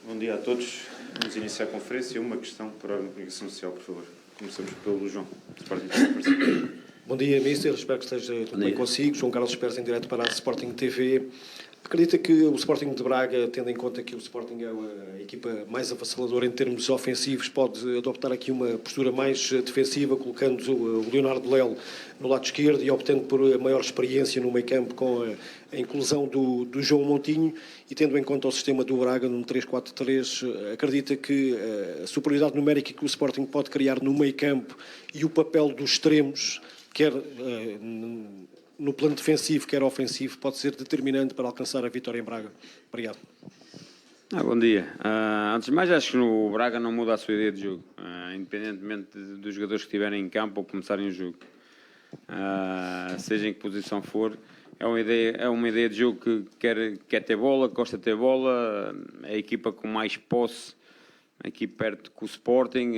Bom dia a todos. Vamos iniciar a conferência. Uma questão para a comunicação social, por favor. Começamos pelo João. Bom dia, Mister. Espero que esteja tudo bem consigo. João Carlos Esperto, em direto para a Sporting TV. Acredita que o Sporting de Braga, tendo em conta que o Sporting é a equipa mais avassaladora em termos ofensivos, pode adoptar aqui uma postura mais defensiva, colocando o Leonardo Lelo no lado esquerdo e optando por maior experiência no meio-campo com a inclusão do João Montinho, e tendo em conta o sistema do Braga num 3-4-3, acredita que a superioridade numérica que o Sporting pode criar no meio-campo e o papel dos extremos, quer no plano defensivo, quer ofensivo, pode ser determinante para alcançar a vitória em Braga? Obrigado. Bom dia. Antes de mais, acho que o Braga não muda a sua ideia de jogo, independentemente dos jogadores que estiverem em campo ou começarem o jogo. Seja em que posição for, é uma ideia de jogo que quer ter bola, que gosta de ter bola, é a equipa com mais posse, aqui perto com o Sporting,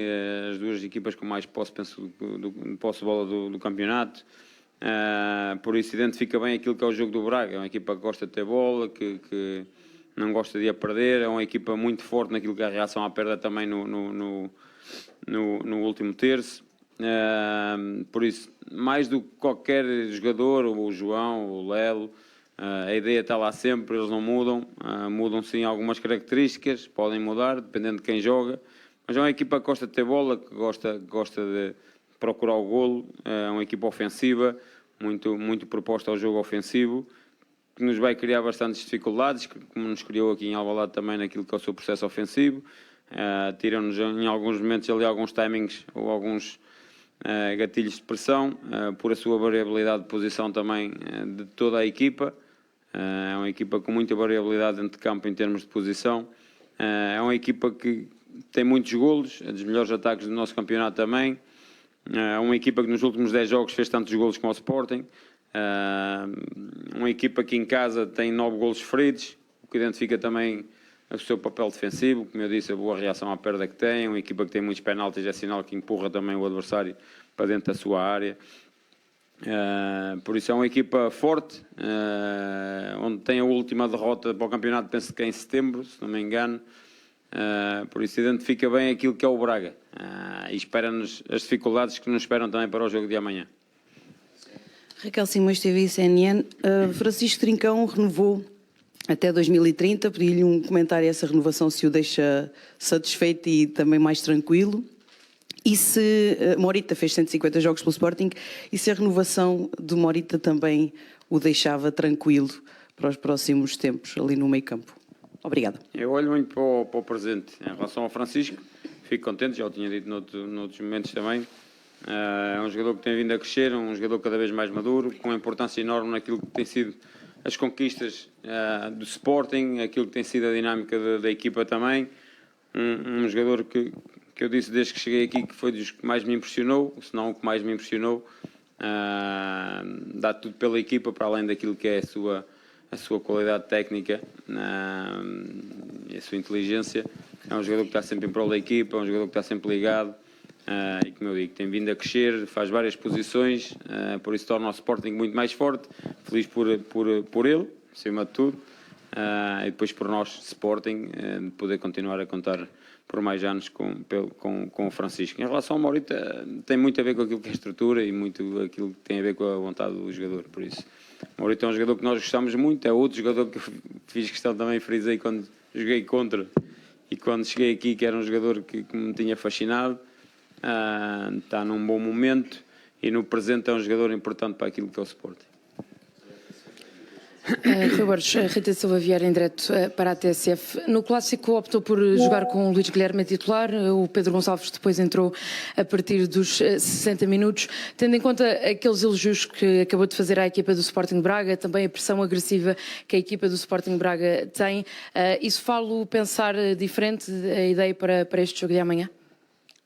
as duas equipas com mais posse, penso, posse de bola do campeonato. Por isso identifica bem aquilo que é o jogo do Braga. É uma equipa que gosta de ter bola, que não gosta de a perder, é uma equipa muito forte naquilo que é a reação à perda também no último terço. Por isso, mais do que qualquer jogador, o João, o Lelo, a ideia está lá sempre, eles não mudam. Mudam sim algumas características, podem mudar, dependendo de quem joga, mas é uma equipa que gosta de ter bola, que gosta de procurar o golo, é uma equipa ofensiva, muito proposta ao jogo ofensivo, que nos vai criar bastantes dificuldades, como nos criou aqui em Alvalade também naquilo que é o seu processo ofensivo. Tiram-nos em alguns momentos ali alguns timings ou alguns gatilhos de pressão, por a sua variabilidade de posição também de toda a equipa. É uma equipa com muita variabilidade dentro de campo em termos de posição. É uma equipa que tem muitos golos, é dos melhores ataques do nosso campeonato também. É uma equipa que nos últimos 10 jogos fez tantos golos como o Sporting. Uma equipa que em casa tem 9 golos feridos, o que identifica também o seu papel defensivo, como eu disse, a boa reação à perda que tem. Uma equipa que tem muitos penaltis, é sinal que empurra também o adversário para dentro da sua área. Por isso é uma equipa forte, onde tem a última derrota para o campeonato, penso que é em setembro, se não me engano. Por isso identifica bem aquilo que é o Braga, e espera-nos as dificuldades que nos esperam também para o jogo de amanhã. Raquel Simões, TV e CNN. Francisco Trincão renovou até 2030. Pedi-lhe um comentário a essa renovação, se o deixa satisfeito e também mais tranquilo. E se Morita fez 150 jogos pelo Sporting, e se a renovação de Morita também o deixava tranquilo para os próximos tempos, ali no meio-campo? Obrigada. Eu olho muito para o presente. Em relação ao Francisco, fico contente, já o tinha dito noutros momentos também. É um jogador que tem vindo a crescer, um jogador cada vez mais maduro, com uma importância enorme naquilo que tem sido as conquistas do Sporting, aquilo que tem sido a dinâmica da equipa também. Um jogador que eu disse desde que cheguei aqui que foi dos que mais me impressionou, se não o que mais me impressionou. Dá tudo pela equipa, para além daquilo que é a sua qualidade técnica e a sua inteligência. É um jogador que está sempre em prol da equipa, é um jogador que está sempre ligado, e como eu digo, tem vindo a crescer, faz várias posições, por isso torna o Sporting muito mais forte. Feliz por ele, acima de tudo, e depois por nós, Sporting, de poder continuar a contar por mais anos com o Francisco. Em relação ao Morita, tem muito a ver com aquilo que é a estrutura e muito aquilo que tem a ver com a vontade do jogador, por isso. O Morita é um jogador que nós gostamos muito, é outro jogador que eu fiz questão também, frisei quando joguei contra e quando cheguei aqui, que era um jogador que me tinha fascinado. Está num bom momento e no presente é um jogador importante para aquilo que é o Sporting. Rui Borges, Rita Silva Vieira em direto para a TSF. No Clássico optou por jogar com o Luís Guilherme a titular, o Pedro Gonçalves depois entrou a partir dos 60 minutos. Tendo em conta aqueles elogios que acabou de fazer à equipa do Sporting Braga, também a pressão agressiva que a equipa do Sporting Braga tem, isso faz-o pensar diferente a ideia para este jogo de amanhã?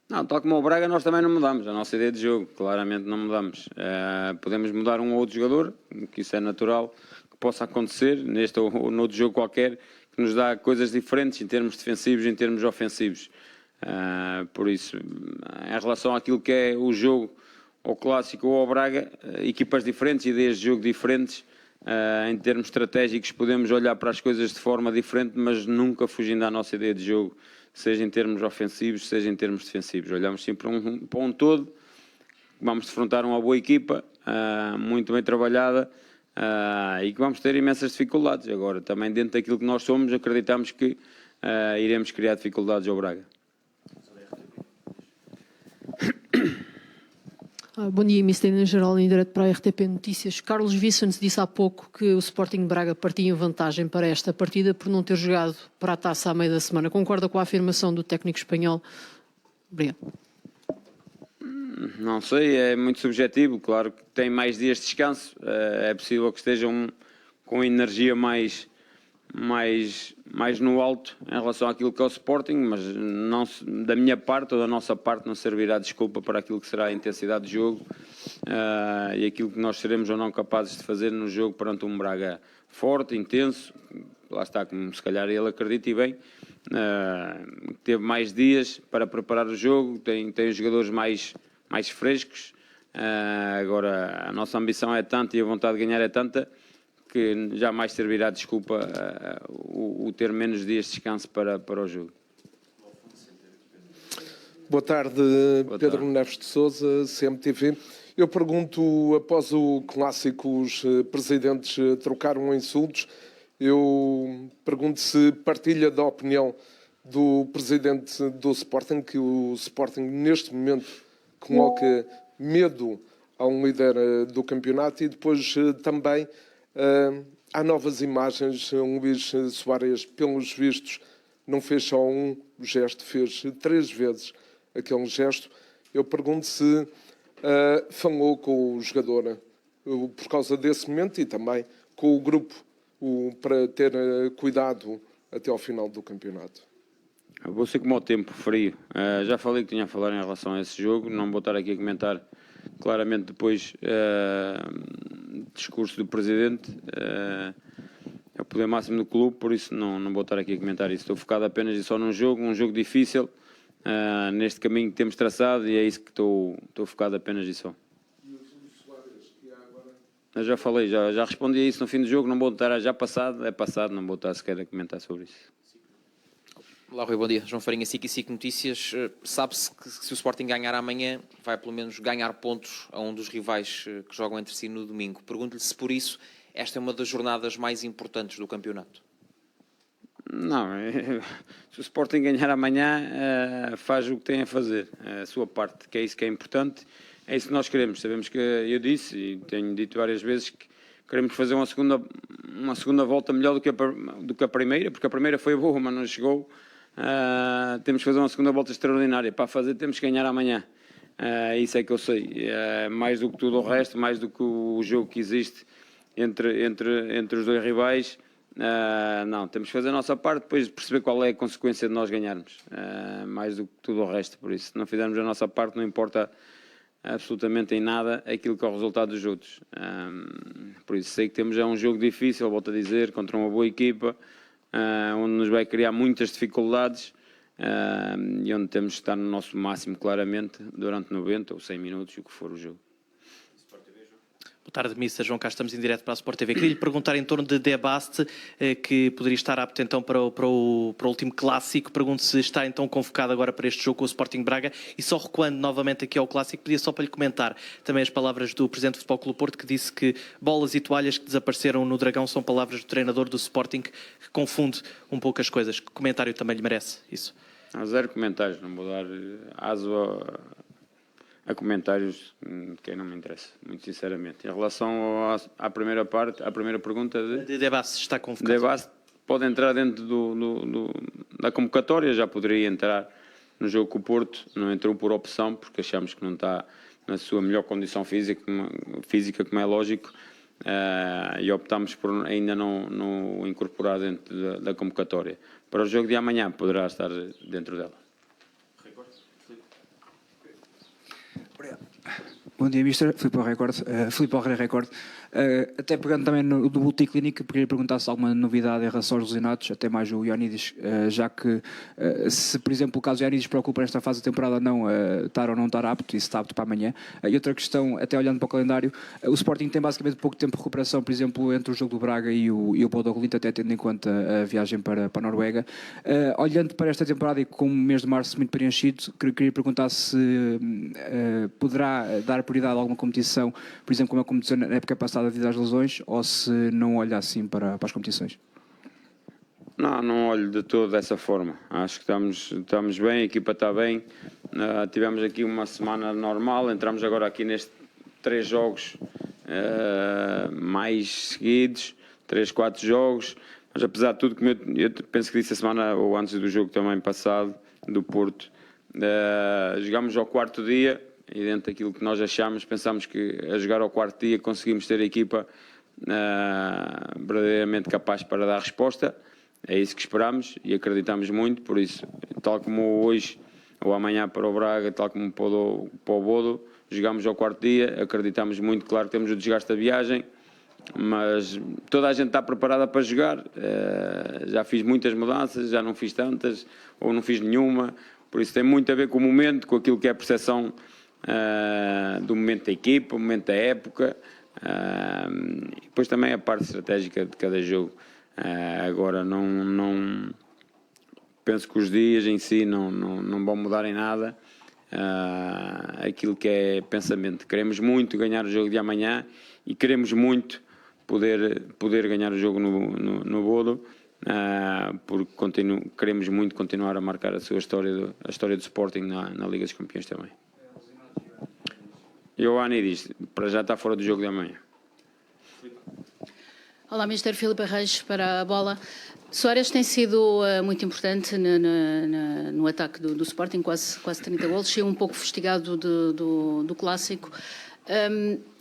Não, tal como o Braga, nós também não mudamos a nossa ideia de jogo, claramente não mudamos. Podemos mudar um ou outro jogador, que isso é natural que possa acontecer, neste ou noutro jogo qualquer, que nos dá coisas diferentes em termos defensivos e em termos ofensivos. Por isso, em relação àquilo que é o jogo, ao Clássico ou ao Braga, equipas diferentes, ideias de jogo diferentes, em termos estratégicos, podemos olhar para as coisas de forma diferente, mas nunca fugindo à nossa ideia de jogo, seja em termos ofensivos, seja em termos defensivos. Olhamos sempre para um todo, vamos defrontar uma boa equipa, muito bem trabalhada, e que vamos ter imensas dificuldades. Agora, também dentro daquilo que nós somos, acreditamos que iremos criar dificuldades ao Braga. Bom dia, Mister em geral, em direto para a RTP Notícias. Carlos Vicente disse há pouco que o Sporting Braga partia em vantagem para esta partida por não ter jogado para a taça à meia da semana. Concorda com a afirmação do técnico espanhol? Obrigado. Não sei, é muito subjetivo. Claro que tem mais dias de descanso. É possível que estejam com energia mais no alto em relação àquilo que é o Sporting, mas não, da minha parte ou da nossa parte não servirá de desculpa para aquilo que será a intensidade de jogo e aquilo que nós seremos ou não capazes de fazer no jogo perante um Braga forte, intenso. Lá está, como se calhar ele acredita e bem, teve mais dias para preparar o jogo, tem os jogadores mais frescos. Agora a nossa ambição é tanta e a vontade de ganhar é tanta que jamais servirá de desculpa o ter menos dias de descanso para o jogo. Boa tarde, Pedro Neves de Sousa, CMTV. Eu pergunto, após o clássico, os presidentes trocaram insultos. Eu pergunto se partilha da opinião do presidente do Sporting, que o Sporting neste momento coloca medo a um líder do campeonato, e depois também há novas imagens. Luís Soares, pelos vistos, não fez só um gesto, fez 3 vezes aquele gesto. Eu pergunto se falou com o jogador por causa desse momento e também com o grupo para ter cuidado até ao final do campeonato. Vou ser como ao tempo frio. Já falei que tinha a falar em relação a esse jogo, não vou estar aqui a comentar claramente depois discurso do Presidente, é o poder máximo do clube, por isso não vou estar aqui a comentar isso. Estou focado apenas e só num jogo difícil, neste caminho que temos traçado, e é isso que estou focado apenas e só. Eu já falei, já respondi a isso no fim do jogo, não vou estar, já passado, é passado, não vou estar sequer a comentar sobre isso. Olá, Rui, bom dia. João Farinha, SIC e SIC Notícias. Sabe-se que se o Sporting ganhar amanhã, vai pelo menos ganhar pontos a um dos rivais que jogam entre si no domingo. Pergunto-lhe se por isso esta é uma das jornadas mais importantes do campeonato. Não, se o Sporting ganhar amanhã, faz o que tem a fazer, a sua parte, que é isso que é importante, é isso que nós queremos. Sabemos que eu disse, e tenho dito várias vezes, que queremos fazer uma segunda volta melhor do que a primeira, porque a primeira foi boa, mas não chegou. Temos que fazer uma segunda volta extraordinária. Para fazer temos que ganhar amanhã. Isso é que eu sei. Mais do que tudo o resto, mais do que o jogo que existe entre os dois rivais. Não, temos que fazer a nossa parte, depois perceber qual é a consequência de nós ganharmos. Mais do que tudo o resto. Por isso, se não fizermos a nossa parte, não importa absolutamente em nada aquilo que é o resultado dos outros. Por isso, sei que temos um jogo difícil, volto a dizer, contra uma boa equipa, onde nos vai criar muitas dificuldades e onde temos de estar no nosso máximo, claramente, durante 90 ou 100 minutos, o que for o jogo. Boa tarde, Mr. João, cá estamos em direto para a Sport TV. Queria lhe perguntar em torno de Debaste, que poderia estar apto então para o último clássico. Pergunto se está então convocado agora para este jogo com o Sporting Braga. E só recuando novamente aqui ao clássico, pedia só para lhe comentar também as palavras do Presidente do Futebol Clube Porto, que disse que bolas e toalhas que desapareceram no Dragão são palavras do treinador do Sporting, que confunde um pouco as coisas. Que comentário também lhe merece isso? Há 0 comentários, não vou dar aso a comentários de quem não me interessa, muito sinceramente. Em relação à primeira parte, à primeira pergunta de Debaste, está convocado? Debaste pode entrar dentro da convocatória, já poderia entrar no jogo com o Porto, não entrou por opção, porque achamos que não está na sua melhor condição física, como é lógico, e optámos por ainda não incorporar dentro da convocatória. Para o jogo de amanhã poderá estar dentro dela. Bom dia, Mister. Filipe Record. Até pegando também no Multiclínica, queria perguntar se há alguma novidade em relação aos lesionados, até mais o Ioannidis, já que se, por exemplo, o caso Ioannidis preocupa nesta fase da temporada não estar ou não estar apto, e se está apto para amanhã. E outra questão, até olhando para o calendário, o Sporting tem basicamente pouco tempo de recuperação, por exemplo, entre o jogo do Braga e o Bodo Glimt, até tendo em conta a viagem para a Noruega. Olhando para esta temporada e com o mês de março muito preenchido, queria perguntar se poderá dar prioridade a alguma competição, por exemplo, como aconteceu na época passada devido às lesões, ou se não olha assim para as competições? Não olho de todo dessa forma. Acho que estamos bem, a equipa está bem. Tivemos aqui uma semana normal, entramos agora aqui nestes 3 jogos mais seguidos, 3, 4 jogos, mas apesar de tudo, como eu penso que disse a semana ou antes do jogo também passado, do Porto, jogámos ao 4º dia e dentro daquilo que nós achamos, pensámos que a jogar ao 4º dia conseguimos ter a equipa verdadeiramente capaz para dar resposta. É isso que esperamos e acreditamos muito, por isso, tal como hoje ou amanhã para o Braga, tal como para o Bodo, jogamos ao 4º dia, acreditamos muito, claro que temos o desgaste da viagem, mas toda a gente está preparada para jogar. Já fiz muitas mudanças, já não fiz tantas, ou não fiz nenhuma, por isso tem muito a ver com o momento, com aquilo que é a percepção do momento da equipa, o momento da época, e depois também a parte estratégica de cada jogo. Agora não penso que os dias em si não vão mudar em nada aquilo que é pensamento. Queremos muito ganhar o jogo de amanhã e queremos muito poder ganhar o jogo no Bodo, porque queremos muito continuar a marcar a história do Sporting na Liga dos Campeões também. E o Ioannidis para já está fora do jogo de amanhã. Olá, Mr. Filipe Reis, para a bola. Soares tem sido muito importante no ataque do Sporting, quase 30 golos, saiu um pouco fustigado do clássico.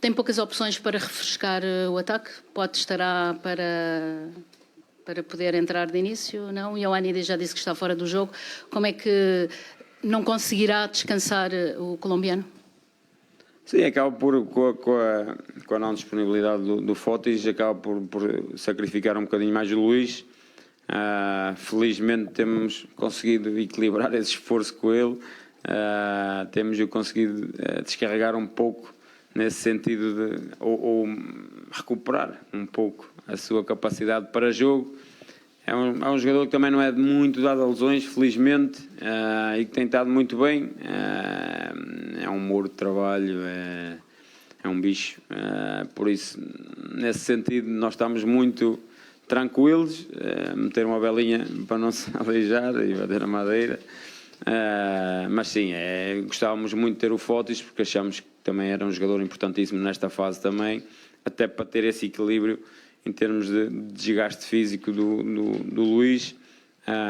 Tem poucas opções para refrescar o ataque, estará para poder entrar de início, não? E o Ioannidis já disse que está fora do jogo. Como é que não conseguirá descansar o colombiano? Sim, acaba com a não disponibilidade do Fotis, acaba por sacrificar um bocadinho mais o Luís. Felizmente temos conseguido equilibrar esse esforço com ele, temos conseguido descarregar um pouco nesse sentido ou recuperar um pouco a sua capacidade para jogo. É um jogador que também não é muito dado a lesões, felizmente, e que tem estado muito bem. É um muro de trabalho, é um bicho. Por isso, nesse sentido, nós estamos muito tranquilos. Meter uma belinha para não se aleijar e bater a madeira. Mas sim, gostávamos muito de ter o Fotis, porque achamos que também era um jogador importantíssimo nesta fase também, até para ter esse equilíbrio em termos de desgaste físico do Luís,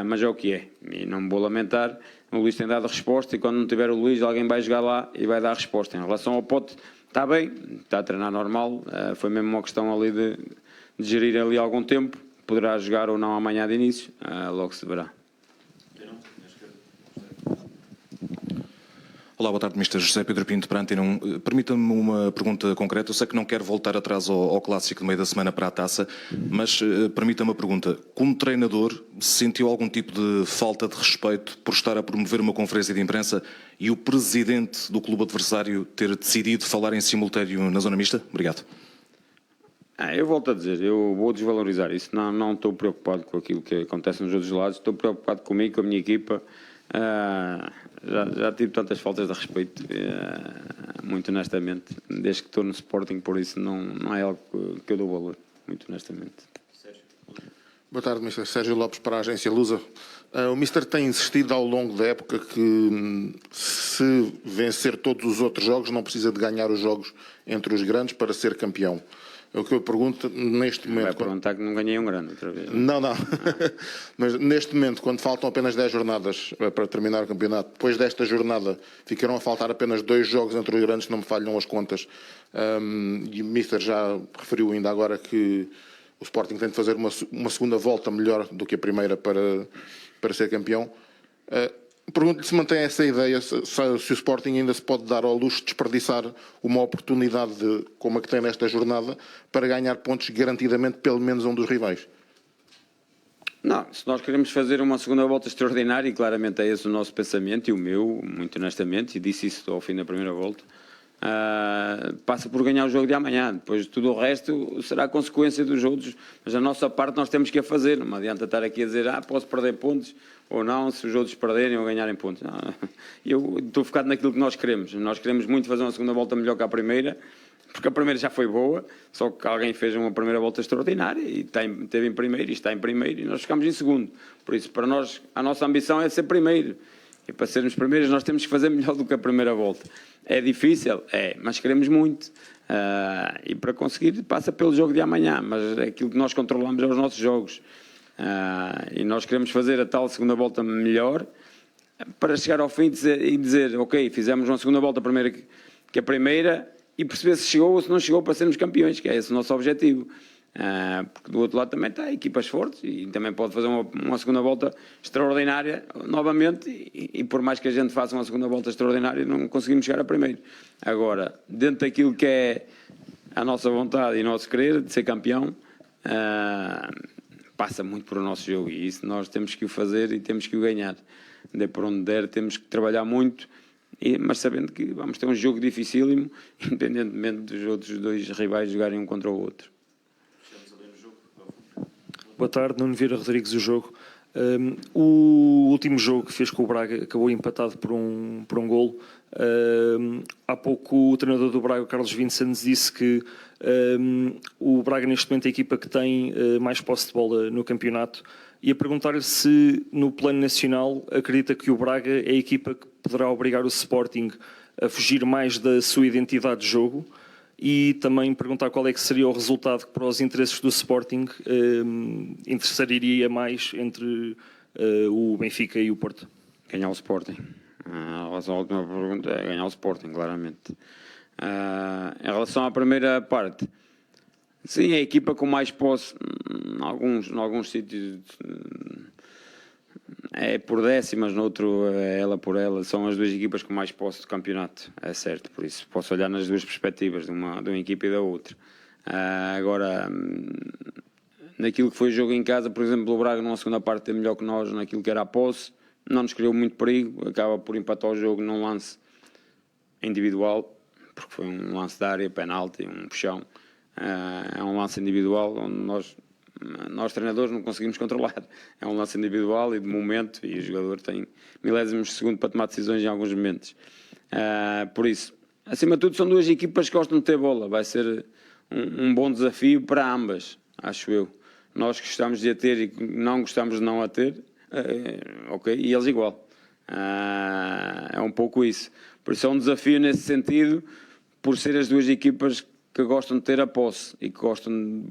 mas é o que é, e não me vou lamentar. O Luís tem dado resposta e quando não tiver o Luís alguém vai jogar lá e vai dar resposta. Em relação ao Pote, está bem, está a treinar normal, foi mesmo uma questão ali de gerir ali algum tempo, poderá jogar ou não amanhã de início, logo se verá. Olá, boa tarde, Mr. José Pedro Pinto para a Antena 1. Permita-me uma pergunta concreta. Eu sei que não quero voltar atrás ao clássico do meio da semana para a taça, mas permita-me uma pergunta. Como treinador, sentiu algum tipo de falta de respeito por estar a promover uma conferência de imprensa e o presidente do clube adversário ter decidido falar em simultâneo na zona mista? Obrigado. Eu volto a dizer, eu vou desvalorizar isso. Não estou preocupado com aquilo que acontece nos outros lados, estou preocupado comigo, com a minha equipa. Já tive tantas faltas de respeito, muito honestamente, desde que estou no Sporting, por isso não é algo que eu dou valor, muito honestamente. Boa tarde, Mr. Sérgio Lopes para a agência Lusa. O Mr. tem insistido ao longo da época que se vencer todos os outros jogos não precisa de ganhar os jogos entre os grandes para ser campeão. O que eu pergunto neste momento... Vai perguntar que não ganhei um grande outra vez. Não. Mas neste momento, quando faltam apenas 10 jornadas para terminar o campeonato, depois desta jornada ficarão a faltar apenas 2 jogos entre os grandes, se não me falham as contas. E o Mister já referiu ainda agora que o Sporting tem de fazer uma segunda volta melhor do que a primeira para ser campeão. Pergunto-lhe se mantém essa ideia, se o Sporting ainda se pode dar ao luxo de desperdiçar uma oportunidade como a que tem nesta jornada para ganhar pontos garantidamente pelo menos a um dos rivais. Não, se nós queremos fazer uma segunda volta extraordinária, e claramente é esse o nosso pensamento, e o meu, muito honestamente, e disse isso ao fim da primeira volta, passa por ganhar o jogo de amanhã. Depois tudo o resto será consequência dos outros, mas a nossa parte nós temos que a fazer. Não adianta estar aqui a dizer, posso perder pontos ou não, se os outros perderem ou ganharem pontos. Não. Eu estou focado naquilo que nós queremos. Nós queremos muito fazer uma segunda volta melhor que a primeira, porque a primeira já foi boa, só que alguém fez uma primeira volta extraordinária e esteve em primeiro e está em primeiro e nós ficamos em segundo. Por isso, para nós, a nossa ambição é ser primeiro. E para sermos primeiros nós temos que fazer melhor do que a primeira volta. É difícil? É, mas queremos muito. E para conseguir passa pelo jogo de amanhã, mas aquilo que nós controlamos é os nossos jogos. E nós queremos fazer a tal segunda volta melhor para chegar ao fim e dizer ok, fizemos uma segunda volta primeira que a primeira e perceber se chegou ou se não chegou para sermos campeões, que é esse o nosso objetivo. Porque do outro lado também está equipas fortes e também pode fazer uma segunda volta extraordinária novamente e por mais que a gente faça uma segunda volta extraordinária não conseguimos chegar a primeiro. Agora, dentro daquilo que é a nossa vontade e o nosso querer de ser campeão, passa muito por o nosso jogo e isso nós temos que o fazer e temos que o ganhar. De por onde der, temos que trabalhar muito, mas sabendo que vamos ter um jogo dificílimo, independentemente dos outros dois rivais jogarem um contra o outro. Boa tarde, Nuno Vieira Rodrigues, o jogo. O último jogo que fez com o Braga acabou empatado por um golo. Há pouco o treinador do Braga, Carlos Vicens, disse que o Braga neste momento é a equipa que tem mais posse de bola no campeonato. E a perguntar-lhe se no plano nacional acredita que o Braga é a equipa que poderá obrigar o Sporting a fugir mais da sua identidade de jogo. E também perguntar qual é que seria o resultado que para os interesses do Sporting interessaria mais entre o Benfica e o Porto. Ganhar o Sporting. A última pergunta é ganhar o Sporting, claramente. Em relação à primeira parte, sim, é a equipa com mais posse, em alguns sítios é por décimas, no outro é ela por ela. São as duas equipas com mais posse do campeonato, é certo, por isso posso olhar nas duas perspectivas, de uma equipa e da outra. Agora, naquilo que foi o jogo em casa, por exemplo, o Braga numa segunda parte é melhor que nós naquilo que era a posse, não nos criou muito perigo, acaba por empatar o jogo num lance individual, porque foi um lance de área, penalti, um puxão. É um lance individual onde nós treinadores não conseguimos controlar. É um lance individual e de momento, e o jogador tem milésimos de segundo para tomar decisões em alguns momentos. Por isso, acima de tudo, são duas equipas que gostam de ter bola. Vai ser um bom desafio para ambas, acho eu. Nós gostamos de a ter e não gostamos de não a ter, ok, e eles igual. É um pouco isso. Por isso é um desafio nesse sentido, por ser as duas equipas que gostam de ter a posse e que gostam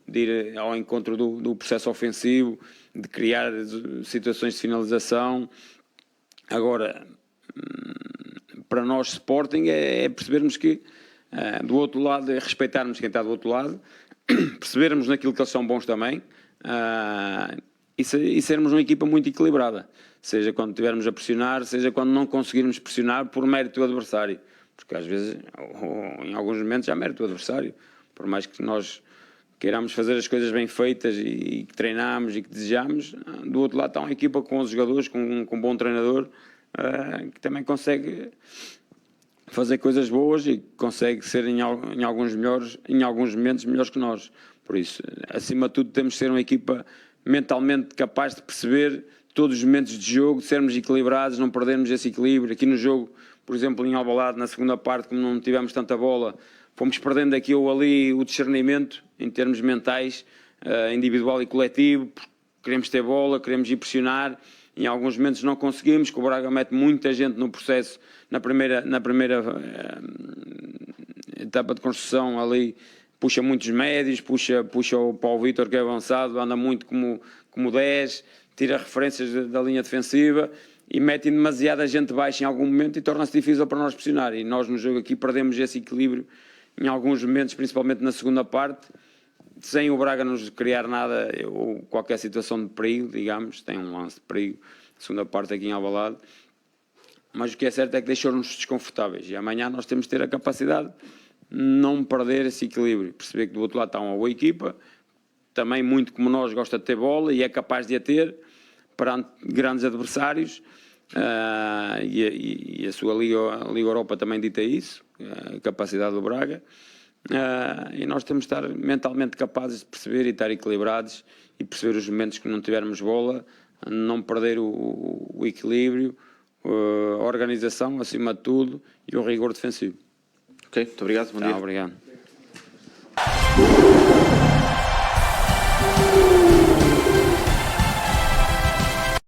de ir ao encontro do processo ofensivo, de criar situações de finalização. Agora, para nós Sporting é percebermos que do outro lado, é respeitarmos quem está do outro lado, percebermos naquilo que eles são bons também, e sermos uma equipa muito equilibrada, seja quando estivermos a pressionar, seja quando não conseguirmos pressionar por mérito do adversário, porque às vezes, ou em alguns momentos, já mérito do adversário, por mais que nós queiramos fazer as coisas bem feitas e que treinamos e que desejamos, do outro lado está uma equipa com 11 jogadores, com um bom treinador, que também consegue fazer coisas boas e consegue ser em alguns momentos melhores que nós. Por isso, acima de tudo, temos de ser uma equipa mentalmente capaz de perceber todos os momentos de jogo, de sermos equilibrados, não perdermos esse equilíbrio. Aqui no jogo, por exemplo, em Alvalade, na segunda parte, como não tivemos tanta bola, fomos perdendo aqui ou ali o discernimento em termos mentais, individual e coletivo. Queremos ter bola, queremos ir pressionar. Em alguns momentos não conseguimos, que o Braga mete muita gente no processo. Na primeira etapa de construção ali, puxa muitos médios, puxa o Paulo Vítor, que é avançado, anda muito como 10, tira referências da linha defensiva e mete demasiada gente baixa em algum momento e torna-se difícil para nós pressionar. E nós no jogo aqui perdemos esse equilíbrio em alguns momentos, principalmente na segunda parte, sem o Braga nos criar nada, ou qualquer situação de perigo, digamos, tem um lance de perigo, segunda parte aqui em Alvalade, mas o que é certo é que deixou-nos desconfortáveis, e amanhã nós temos de ter a capacidade de não perder esse equilíbrio, perceber que do outro lado está uma boa equipa, também muito como nós gosta de ter bola e é capaz de a ter perante grandes adversários, e a sua Liga Europa também dita isso, a capacidade do Braga, e nós temos de estar mentalmente capazes de perceber e estar equilibrados e perceber os momentos que não tivermos bola, não perder o equilíbrio, a organização acima de tudo e o rigor defensivo. Ok, muito obrigado. Bom dia. Obrigado.